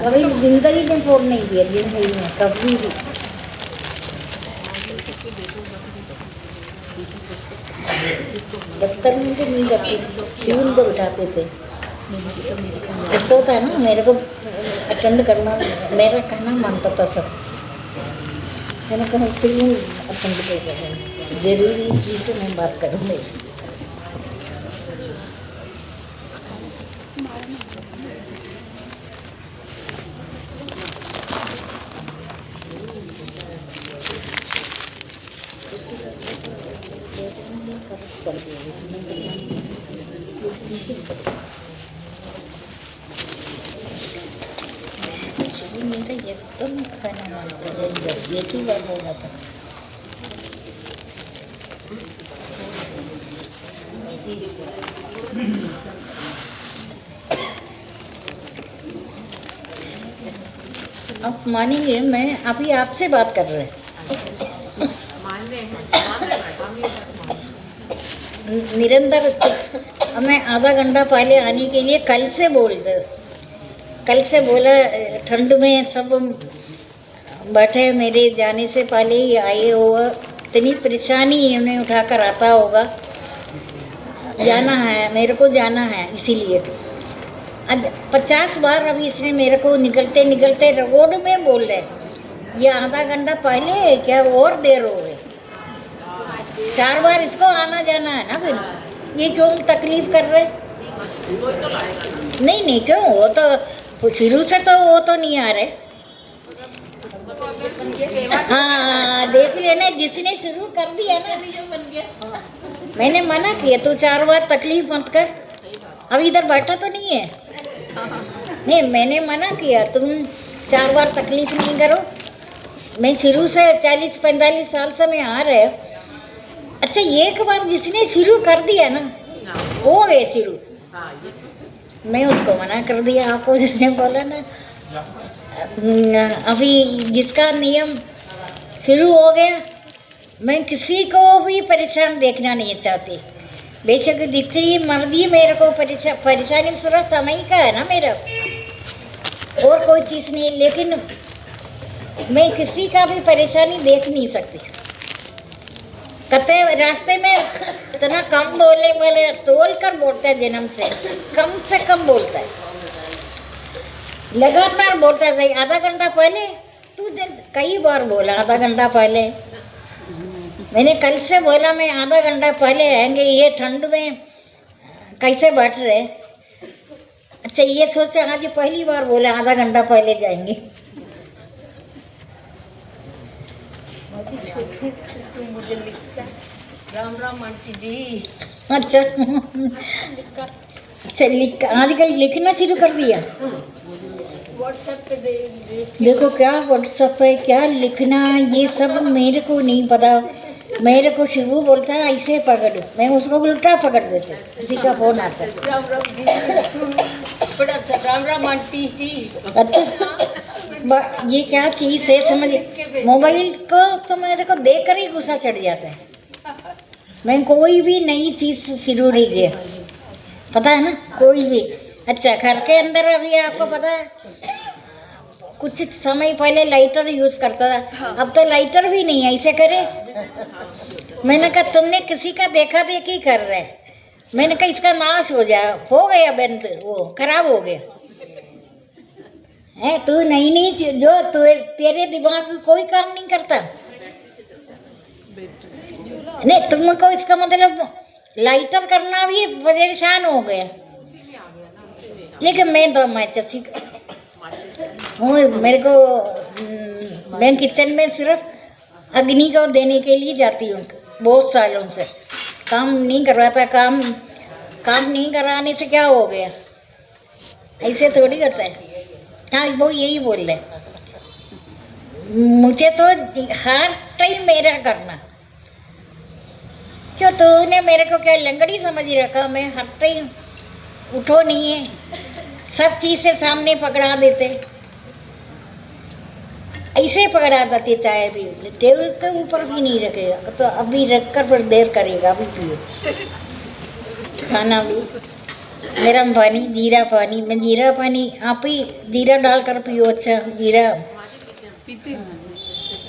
कभी जिंदगी में फोन नहीं दिया, जिंदगी में कभी भी। दफ्तर में तो नहीं करती, टीम को बिठाते थे। ऐसा होता है ना, मेरे को अटेंड करना मेरा कहना मानता था सब। मैंने कहा टीम अटेंड कर, जरूरी चीज़ से मैं बात करूँगी। मेरा एकदम खाना मानता है, जब एक ही बार बोला था। आप मानेंगे, मैं अभी आपसे बात कर रहे हैं, निरंतर। मैं आधा घंटा पहले आने के लिए कल से बोला, ठंड में सब बैठे, मेरे जाने से पहले ही आए हो, इतनी परेशानी उन्हें उठाकर आता होगा, जाना है मेरे को, जाना है, इसीलिए 50 बार अभी इसने मेरे को निकलते निकलते रोड में बोल रहे, ये आधा घंटा पहले है क्या, और देर हो गई। 4 बार इसको आना जाना है ना, फिर ये क्यों तकलीफ कर रहे? नहीं क्यों, वो तो शुरू से तो वो तो नहीं आ रहे। हाँ देख रहे ना, जिसने शुरू कर दिया ना, मैंने मना किया तू 4 बार तकलीफ मत कर, अब इधर बैठा तो नहीं है। नहीं, मैंने मना किया, तुम 4 बार तकलीफ नहीं करो। मैं शुरू से 40-45 साल से मैं आ रहे। अच्छा, एक बार जिसने शुरू कर दिया ना, हो गए शुरू। मैं उसको मना कर दिया, आपको जिसने बोला ना, अभी जिसका नियम शुरू हो गया, मैं किसी को भी परेशान देखना नहीं चाहती। बेशक जितनी मर्जी मेरे को परेशानी पूरा समय का है ना मेरा, और कोई चीज़ नहीं, लेकिन मैं किसी का भी परेशानी देख नहीं सकती। कहते रास्ते में इतना कम बोलने वाले, तोल कर बोलता है, जन्म से कम बोलता है, लगातार बोलता है। आधा घंटा पहले तू कई बार बोला, आधा घंटा पहले। मैंने कल से बोला मैं आधा घंटा पहले आएंगे, ये ठंड में कैसे बैठ रहे। अच्छा, ये सोचे आज पहली बार बोला आधा घंटा पहले जाएंगे। मुझे लिखता, राम राम आंटी जी। अच्छा आजकल लिखना शुरू कर दिया व्हाट्सएप पे। देखो क्या व्हाट्सएप पे क्या लिखना, ये सब मेरे को नहीं पता। मेरे को शिवू बोलता है ऐसे पकड़, मैं उसको उल्टा पकड़ देते, किसी का फोन आता। राम राम जी, बड़ा अच्छा, राम राम आंटी जी। अच्छा, ये क्या चीज़ है समझ। मोबाइल को तो मेरे को देख कर ही गुस्सा चढ़ जाता है। मैं कोई भी नई चीज़ शुरू नहीं किया, पता है ना, कोई भी। अच्छा, घर के अंदर अभी आपको पता है, कुछ समय पहले लाइटर यूज़ करता था, अब तो लाइटर भी नहीं है, ऐसे करे। मैंने कहा तुमने किसी का देखा देखी कर रहे, मैंने कहा इसका नाश हो गया बंद, वो खराब हो गया है। तू नहीं जो तेरे दिमाग में कोई काम नहीं करता। नहीं, तुमको इसका मतलब लाइटर करना भी परेशान हो गया। लेकिन मैं चसी मेरे को, मैं किचन में सिर्फ अग्नि को देने के लिए जाती हूँ, बहुत सालों से काम नहीं करवाता। काम नहीं कराने से क्या हो गया, ऐसे थोड़ी होता है। हाँ, वो यही बोल रहे, मुझे तो हर टाइम मेरा करना। क्यों, तूने मेरे को क्या लंगड़ी समझ रखा? मैं हर टाइम उठो नहीं है, सब चीज़ से सामने पकड़ा देते, ऐसे पकड़ा देते। चाय भी टेबल के ऊपर भी नहीं रखेगा, तो अभी रख कर फिर देर करेगा, अभी पिए। खाना भी गर्म पानी, जीरा पानी, मैं जीरा पानी आप ही जीरा डालकर पियो। अच्छा जीरा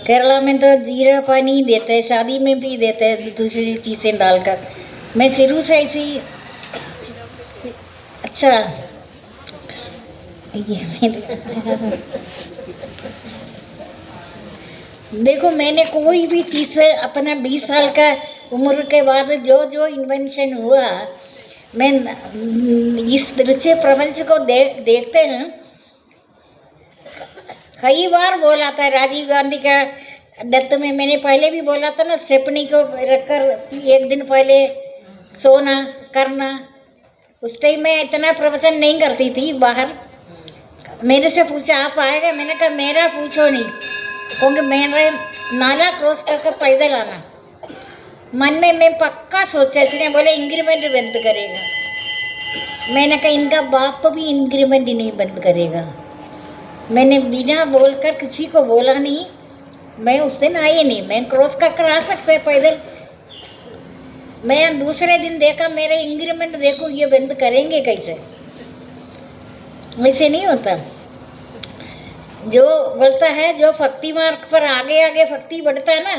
केरला में तो जीरा पानी ही देते हैं, शादी में भी देते हैं दूसरी चीज़ें डालकर। मैं शुरू से ऐसी। अच्छा ये देखो मैंने कोई भी चीज़ अपना 20 साल का उम्र के बाद जो जो इन्वेंशन हुआ, मैं इस दृश्य प्रपंच को देखते हैं। कई बार बोला था राजीव गांधी का डेथ में, मैंने पहले भी बोला था ना, स्टेपनी को रखकर एक दिन पहले सोना करना। उस टाइम मैं इतना प्रवचन नहीं करती थी बाहर। मेरे से पूछा आप आएगा, मैंने कहा मेरा पूछो नहीं, क्योंकि मेरे नाला क्रॉस करके पैदल आना। मन में मैं पक्का सोचा। इसने बोले इंक्रीमेंट बंद करेगा। मैंने कहा इनका बाप भी इंक्रीमेंट नहीं बंद करेगा। मैंने बिना बोलकर किसी को बोला नहीं। मैं उस दिन आई नहीं, मैं क्रॉस कर आ सकते पैदल। मैं दूसरे दिन देखा मेरे इंक्रीमेंट देखो ये बंद करेंगे कैसे, वैसे नहीं होता। जो बोलता है, जो भक्ति मार्ग पर आगे आगे भक्ति बढ़ता है ना,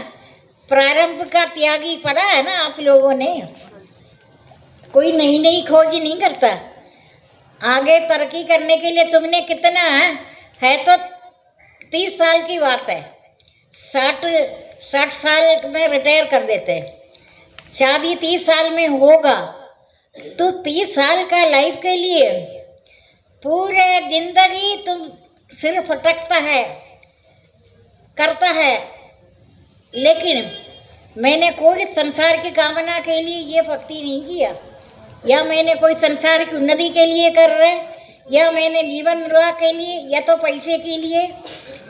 प्रारंभ का त्यागी पढ़ा है ना आप लोगों ने। कोई नई नई खोज नहीं करता। आगे तरक्की करने के लिए तुमने कितना है तो 30 साल की बात है, 60 साल में रिटायर कर देते हैं। शादी 30 साल में होगा तो 30 साल का लाइफ के लिए पूरे जिंदगी तुम सिर्फ भटकता है, करता है। लेकिन मैंने कोई संसार की कामना के लिए ये भक्ति नहीं किया, या मैंने कोई संसार की उन्नति के लिए कर रहे, या मैंने जीवन निर्वाह के लिए, या तो पैसे के लिए,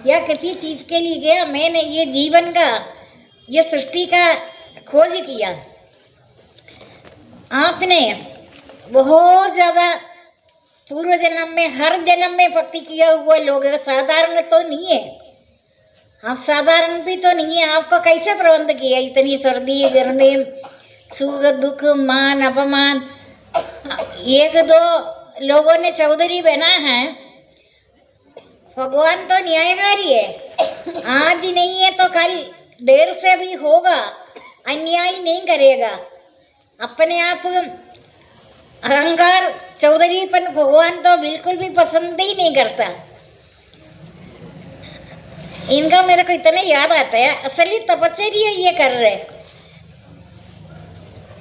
या किसी चीज़ के लिए गया। मैंने ये जीवन का, ये सृष्टि का खोज किया। आपने बहुत ज़्यादा पूर्व जन्म में, हर जन्म में भक्ति किया हुआ लोग, साधारण तो नहीं है। आप साधारण भी तो नहीं है। आपको कैसे प्रबंध किया इतनी सर्दी गर्मी, सुख दुख मान अपमान। एक दो लोगों ने चौधरी बना है, भगवान तो न्यायकारी है। आज नहीं है तो कल देर से भी होगा, अन्याय नहीं करेगा। अपने आप अहंकार चौधरीपन भगवान तो बिल्कुल भी पसंद ही नहीं करता। इनका मेरे को इतना याद आता है, असली तपस्या ये कर रहे।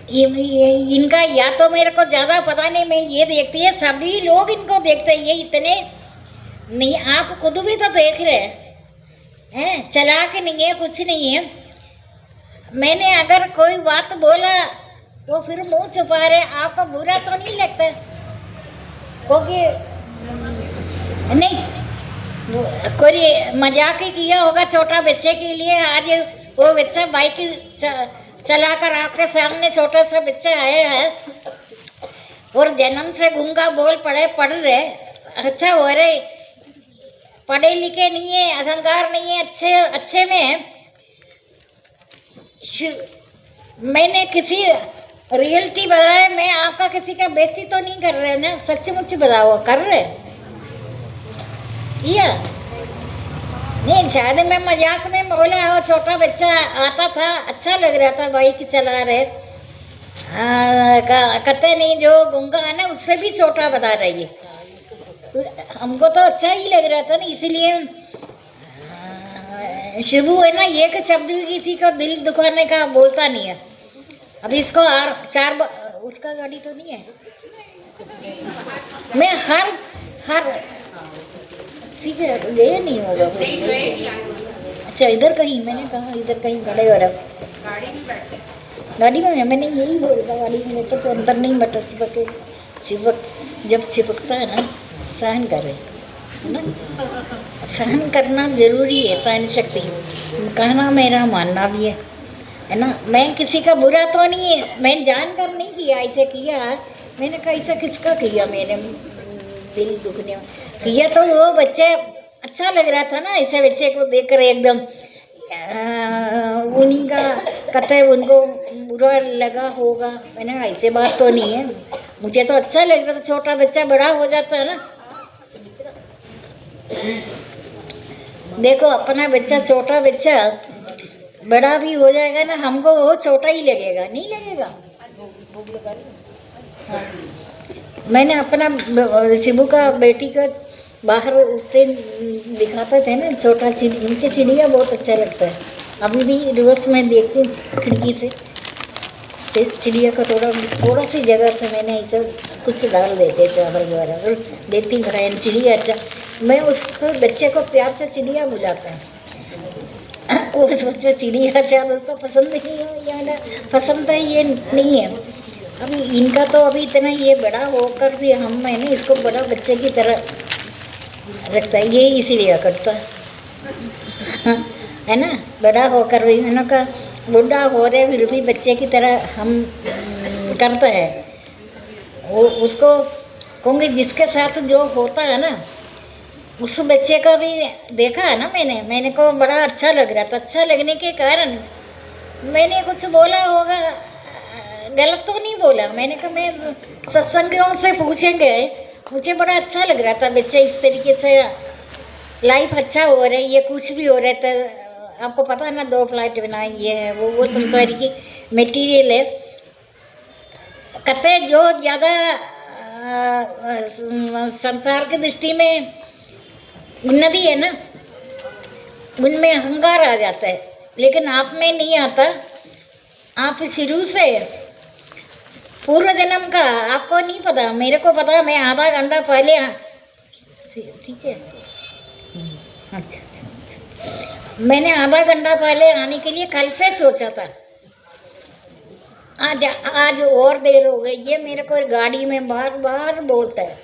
ये इनका या तो मेरे को ज्यादा पता नहीं, मैं ये देखती है सभी लोग इनको देखते हैं। ये इतने नहीं, आप खुद भी तो देख रहे हैं, चालाक नहीं है, कुछ नहीं है। मैंने अगर कोई बात बोला तो फिर मुंह छुपा रहे। आपको बुरा तो नहीं लगता? क्योंकि नहीं, कोई मजाक ही किया होगा छोटा बच्चे के लिए। आज वो बच्चा बाइक चलाकर आपके सामने, छोटा सा बच्चा आया है और जन्म से गूंगा बोल पढ़ रहे, अच्छा हो रहे, पढ़े लिखे नहीं है, अहंकार नहीं है, अच्छे में। मैंने किसी रियलिटी बता रहे, मैं आपका किसी का बेइज्जती तो नहीं कर रहे ना, सच्ची बताओ कर रहे या नहीं? शायद मैं मजाक में बोला हो। छोटा बच्चा आता था, अच्छा लग रहा था, बाइक चला रहे। कहते नहीं जो गूंगा है ना उससे भी छोटा बता रही है। हमको तो अच्छा ही लग रहा था ना, इसलिए शिबू है ना, एक शब्द भी किसी को दिल दुखाने का बोलता नहीं है। अभी इसको उसका गाड़ी तो नहीं है। मैं हर ठीक है, गए नहीं होगा। अच्छा इधर कहीं, मैंने कहा इधर कहीं खड़े हो रहा। गाड़ी में मैंने यही बोला, गाड़ी में तो अंदर नहीं बटा। जब चिपकता है ना, सहन करे है ना, सहन करना जरूरी है, सहन शक्ति कहना मेरा मानना भी है ना। मैं किसी का बुरा तो नहीं है, मैं जानकर नहीं किया, ऐसे किया। मैंने कहा ऐसा किसका किया, मेरे दिल दुखने किया। तो वो बच्चे अच्छा लग रहा था ना, ऐसे बच्चे को देखकर एकदम उन्हीं का कहते उनको बुरा लगा होगा। मैंने ऐसे बात तो नहीं है, मुझे तो अच्छा लगता था, छोटा बच्चा बड़ा हो जाता है ना। देखो अपना बच्चा, छोटा बच्चा बड़ा भी हो जाएगा ना, हमको वो छोटा ही लगेगा, नहीं लगेगा। हाँ। मैंने अपना शिबू का बेटी का बाहर उससे दिखाते थे ना, छोटा मुझे चिड़िया बहुत अच्छा लगता है। अभी भी रोज मैं देखती हूँ खिड़की से चिड़िया का थोड़ा सी जगह से मैंने ऐसा कुछ डाल देते चावल वगैरह और देखती फ्राइन चिड़िया अच्छा। मैं उसको बच्चे को प्यार से चिड़िया बुलाता है। वो सोचते चिड़िया अच्छा दोस्तों पसंद नहीं है या पसंद है ये नहीं है। अभी इनका तो अभी इतना ये बड़ा होकर भी मैंने इसको बड़ा बच्चे की तरह रखता है, ये इसीलिए करता है ना। बड़ा होकर भी मैंने का बुढ़ा हो रहे फिर भी बच्चे की तरह हम करते हैं। वो उसको कहूँगी जिसके साथ जो होता है ना, उस बच्चे का भी देखा है ना मैंने को बड़ा अच्छा लग रहा था। अच्छा लगने के कारण मैंने कुछ बोला होगा, गलत तो नहीं बोला। मैंने कहा मैं सत्संगियों से पूछेंगे, मुझे बड़ा अच्छा लग रहा था बच्चे इस तरीके से लाइफ अच्छा हो रहा है। ये कुछ भी हो रहा था, आपको पता है ना 2 फ्लाइट बनाई ये है वो संसार की मटेरियल है। कहते जो ज़्यादा संसार की दृष्टि में उन्नति है ना, उनमें अहंकार आ जाता है, लेकिन आप में नहीं आता। आप शुरू से पूर्व जन्म का आपको नहीं पता, मेरे को पता। मैं आधा घंटा पहले ठीक है, अच्छा, मैंने आधा घंटा पहले आने के लिए कल से सोचा था। आज और देर हो गई, ये मेरे को गाड़ी में बार बार बोलता है।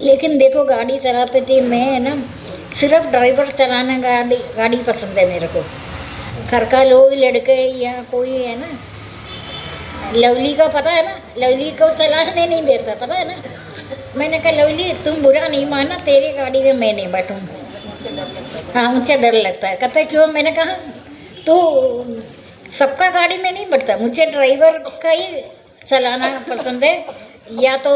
लेकिन देखो गाड़ी चलाते थे मैं ना, सिर्फ ड्राइवर चलाना गाड़ी पसंद है मेरे को। घर का लोग लड़के या कोई है ना, लवली का पता है ना, लवली को चलाने नहीं देता, पता है ना। मैंने कहा लवली तुम बुरा नहीं माना, तेरी गाड़ी में मैं नहीं बैठूंगी। हाँ मुझे डर लगता है। कहता है क्यों? मैंने कहा तो सबका गाड़ी में नहीं बैठता, मुझे ड्राइवर का ही चलाना पसंद है। या तो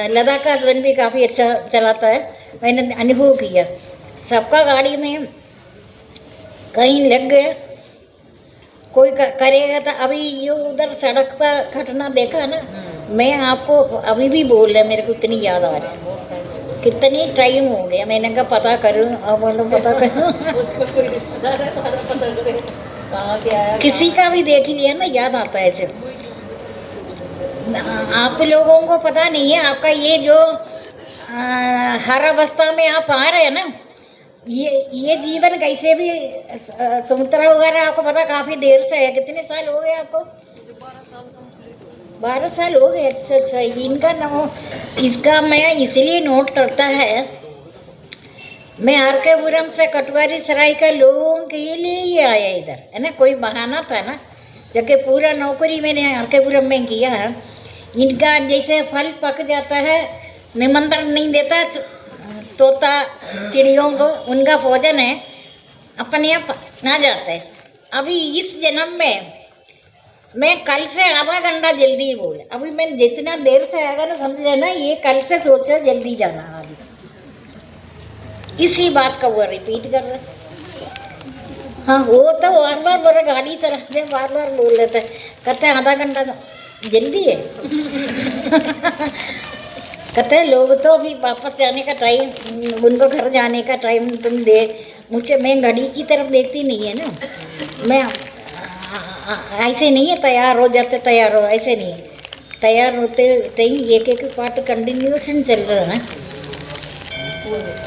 लद्दाख का हस्बैंड भी काफ़ी अच्छा चलाता है, मैंने अनुभव किया। सबका गाड़ी में कहीं लग गया कोई करेगा तो अभी ये उधर सड़क पर घटना देखा ना, मैं आपको अभी भी बोल रहा, मेरे को इतनी याद आ रही है। कितनी टाइम हो गया, मैंने कहा पता करूँ, अब बोलो पता करूँ। किसी का भी देख लिया ना याद आता है सिर्फ। आप लोगों को पता नहीं है, आपका ये जो हर अवस्था में आप आ रहे हैं ना, ये जीवन कैसे भी सुमित्रा वगैरह आपको पता काफी देर से है। कितने साल हो गए आपको? 12 साल हो गए। अच्छा, इनका इसका मैं इसलिए नोट करता है, मैं आरकेपुरम से कटवारी सराय का लोगों के लिए ही आया इधर, है ना। कोई बहाना था ना, जबकि पूरा नौकरी मैंने आरकेपुरम में किया है। इनका जैसे फल पक जाता है, निमंत्रण नहीं देता तोता चिड़ियों को, उनका भोजन है, अपने आप ना जाता है। अभी इस जन्म में मैं कल से आधा घंटा जल्दी बोले। अभी मैं जितना देर से आएगा ना, समझ लेना ये कल से सोचा जल्दी जाना। आज इसी बात का वो रिपीट कर रहे। हाँ वो तो बार बार बोले, गाड़ी चलाते बार बार बोल लेते, कहते आधा घंटा जल्दी है। कहते हैं लोग तो अभी वापस जाने का टाइम, उनको घर जाने का टाइम तुम दे। मुझे मैं घड़ी की तरफ देखती नहीं है ना, मैं ऐसे नहीं है तैयार हो जाते तैयार हो, ऐसे नहीं है। तैयार होते टाइम एक एक पार्ट कंटिन्यूशन चल रहा है।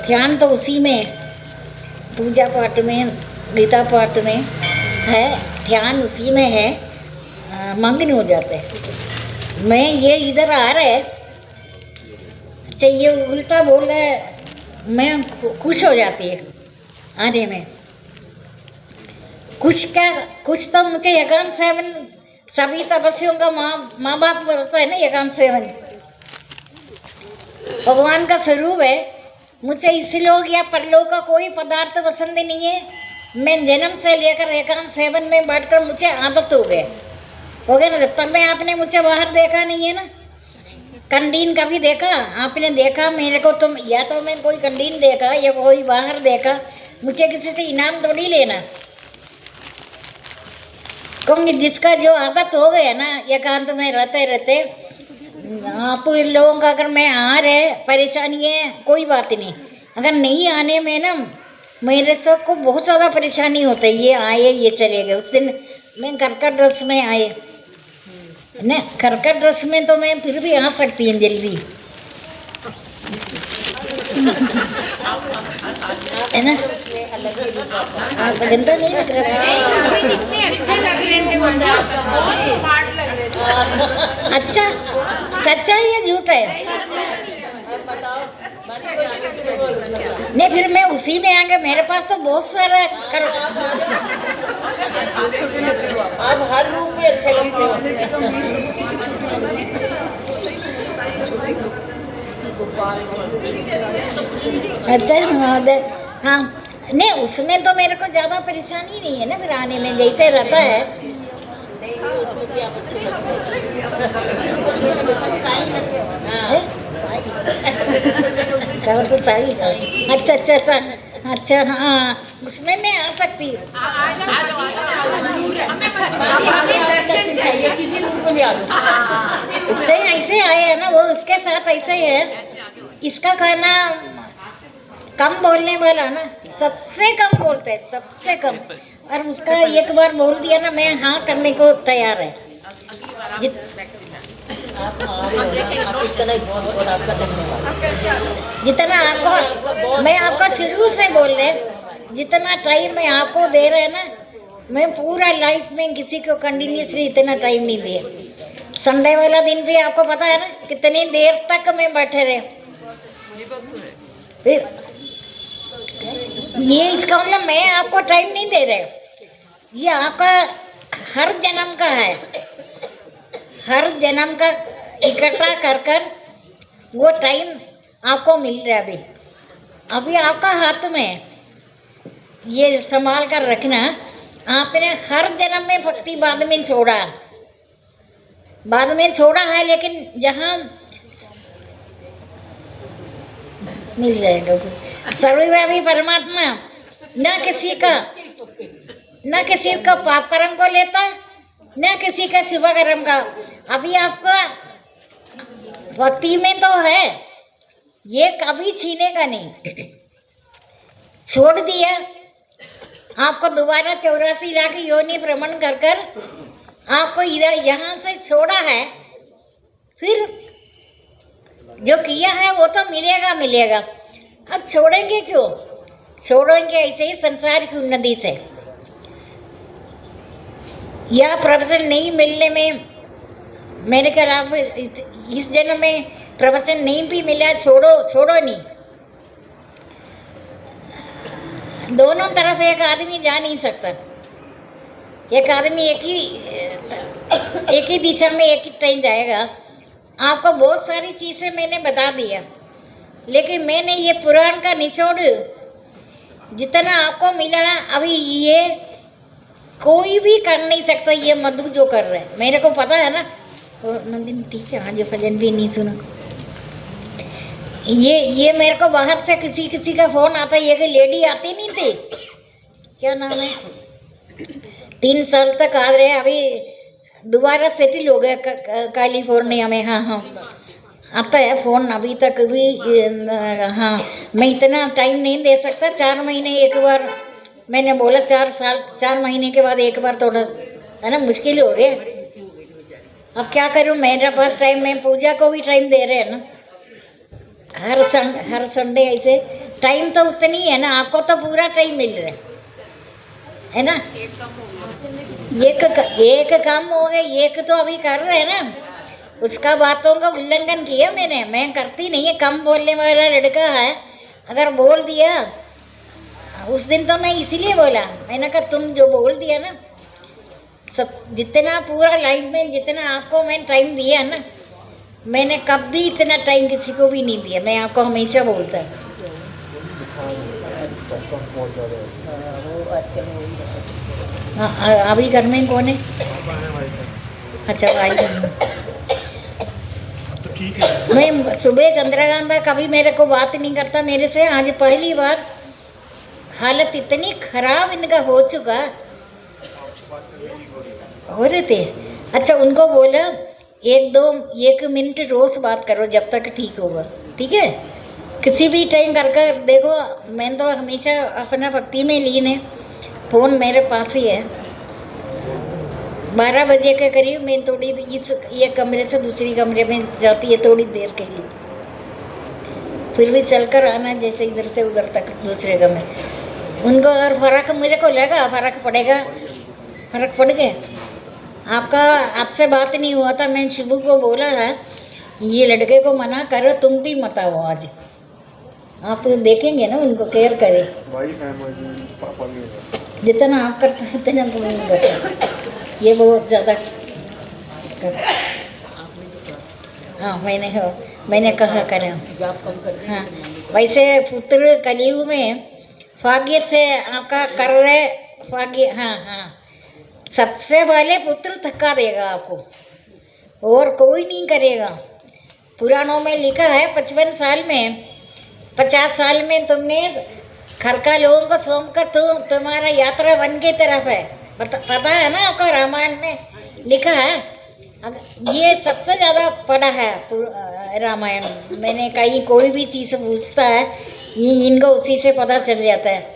ध्यान तो उसी में, पूजा पाठ में, गीता पाठ में है, ध्यान उसी में है, मग्न हो जाते हैं। मैं ये इधर आ रहे चाहिए उल्टा बोल रहा है, मैं खुश हो जाती है आने में। कुछ तो मुझे एकांत सेवन सभी तपस्वियों का माँ बाप बताता है ना, एकांत सेवन भगवान का स्वरूप है। मुझे इसलोक या परलोक का कोई पदार्थ पसंद नहीं है। मैं जन्म से लेकर एकांत सेवन में बैठकर मुझे आदत हो गया। हो गया ना। जब तक मैं आपने मुझे बाहर देखा नहीं है ना, कंडीन कभी देखा आपने देखा मेरे को, तुम या तो मैं कोई कंडीन देखा या कोई बाहर देखा, मुझे किसी से इनाम थोड़ी लेना। कहूँगी जिसका जो आदत हो गया ना एकांत में रहते रहते, आप लोगों का अगर मैं आ रहे परेशानी है कोई बात नहीं, अगर नहीं आने में ना मेरे सबको बहुत ज़्यादा परेशानी होता है। ये आए ये चले गए। उस दिन मैं कर्कट ड्रेस में आए ना, कर्कट ड्रेस में तो मैं फिर भी आ सकती हूँ जल्दी, है ना। आप गंदा नहीं लग रहा, कितने अच्छे लग रहे थे, बहुत स्मार्ट लग रहे थे। अच्छा सच्चा है या झूठ है? नहीं फिर मैं उसी में आगे, मेरे पास तो बहुत सारा कर, आप हर रूम में अच्छे लगते हो। अच्छा हाँ, नहीं उसमें तो मेरे को ज़्यादा परेशानी नहीं है ना, फिर आने में जैसे रहता है। नहीं उसमें क्या तो सही सही। अच्छा अच्छा अच्छा अच्छा, हाँ उसमें मैं आ सकती हूँ। किसी रूप में भी आ जाओ। उस टाइम ऐसे आए हैं ना, वो उसके साथ ऐसे ही है। इसका खाना कम बोलने वाला ना, सबसे कम बोलते हैं, सबसे कम। और उसका एक बार बोल दिया ना, मैं हाँ करने को तैयार है। जितना आपको मैं आपका शुरू से बोल रहे, जितना टाइम मैं आपको दे रहे ना, मैं पूरा लाइफ में किसी को कंटिन्यूसली इतना टाइम नहीं दिया। संडे वाला दिन भी आपको पता है ना कितनी देर तक मैं बैठे रहे। फिर ये इसका मतलब मैं आपको टाइम नहीं दे रहे, ये आपका हर जन्म का है, हर जन्म का इकट्ठा कर कर वो टाइम आपको मिल रहा है। अभी अभी आपका हाथ में ये संभाल कर रखना। आपने हर जन्म में भक्ति बाद में छोड़ा, बाद में छोड़ा है, लेकिन जहाँ मिल जाएगा सर्वव्यापी परमात्मा न किसी का पाप कर्म को लेता, न किसी का शुभ कर्म का। अभी आपका भक्ति में तो है, ये कभी छीनेगा नहीं। छोड़ दिया आपको दोबारा 84 लाख योनि भ्रमण कर कर आपको इधर यहाँ से छोड़ा है, फिर जो किया है वो तो मिलेगा मिलेगा। अब छोड़ेंगे क्यों? छोड़ेंगे ऐसे ही संसार की उन्नति से। यह प्रवचन नहीं मिलने में मेरे खिलाफ इस जन्म में प्रवचन नहीं भी मिला, छोड़ो छोड़ो नहीं। दोनों तरफ एक आदमी जा नहीं सकता। एक आदमी एक ही दिशा में एक ही ट्रेन जाएगा। आपको बहुत सारी चीज़ें मैंने बता दिया, लेकिन मैंने ये पुराण का निचोड़ जितना आपको मिला अभी ये कोई भी कर नहीं सकता। ये मधु जो कर रहे हैं मेरे को पता है ना। और नंदिनी ठीक है, आज भजन भी नहीं सुना। ये मेरे को बाहर से किसी का फोन आता, ये कि लेडी आती नहीं थी, क्या नाम है, 3 साल तक आ रहे, अभी दोबारा सेटल हो गया कैलिफोर्निया में। हाँ हाँ आता है फोन, अभी तक भी। हाँ मैं इतना टाइम नहीं दे सकता, 4 महीने एक बार। मैंने बोला 4 महीने के बाद एक बार, थोड़ा है ना मुश्किल हो गया। अब क्या करूँ, मेरे पास टाइम, मैं पूजा को भी टाइम दे रहे हैं ना, हर संडे ऐसे टाइम तो उतनी है ना। आपको तो पूरा टाइम मिल रहा है ना। एक काम हो गया, एक तो अभी कर रहे हैं ना, उसका बातों का उल्लंघन किया मैंने। मैं करती नहीं है, कम बोलने वाला लड़का है। अगर बोल दिया उस दिन तो मैं इसीलिए बोला, मैंने कहा तुम जो बोल दिया ना, सब जितना पूरा लाइफ में जितना आपको मैं टाइम दिया ना, मैंने कभी इतना टाइम किसी को भी नहीं दिया। मैं आपको हमेशा बोलता हाँ। अभी घर में कौन है? अच्छा भाई बहन। तो ठीक है। मैं सुबह चंद्रकांता कभी मेरे को बात नहीं करता मेरे से, आज पहली बार हालत इतनी खराब इनका हो चुका हो रहे थे। अच्छा उनको बोला 1 मिनट रोज बात करो जब तक ठीक होगा, ठीक है? किसी भी टाइम कर कर देखो, मैं तो हमेशा अपना भक्ति में लीन है, फोन मेरे पास ही है। 12 बजे के करीब मैं थोड़ी इस ये कमरे से दूसरी कमरे में जाती है थोड़ी देर के लिए, फिर भी चलकर आना जैसे इधर से उधर तक दूसरे कमरे। उनको अगर फर्क मेरे को लगा फर्क पड़ेगा, फर्क पड़ गया। आपसे बात नहीं हुआ था, मैं शिबू को बोला था ये लड़के को मना करो, तुम भी मत आओ आज। आप देखेंगे ना उनको केयर करें, वाइफ है मेरी, पापा भी है। जितना आप करते हैं उतना कोई नहीं करता, ये बहुत ज़्यादा हाँ मैंने कहा करें। हाँ वैसे पुत्र कलयुग में भाग्य से आपका कर रहे भाग्य, हाँ हाँ सबसे पहले पुत्र थका देगा आपको और कोई नहीं करेगा। पुराणों में लिखा है 55 साल में 50 साल में तुमने घर का लोगों को सौंप कर तुम्हारा यात्रा वन की तरफ है। पता है ना आपको, रामायण में लिखा है। ये सबसे ज़्यादा पढ़ा है रामायण। मैंने कहीं कोई भी चीज़ पूछता है इनको उसी से पता चल जाता है।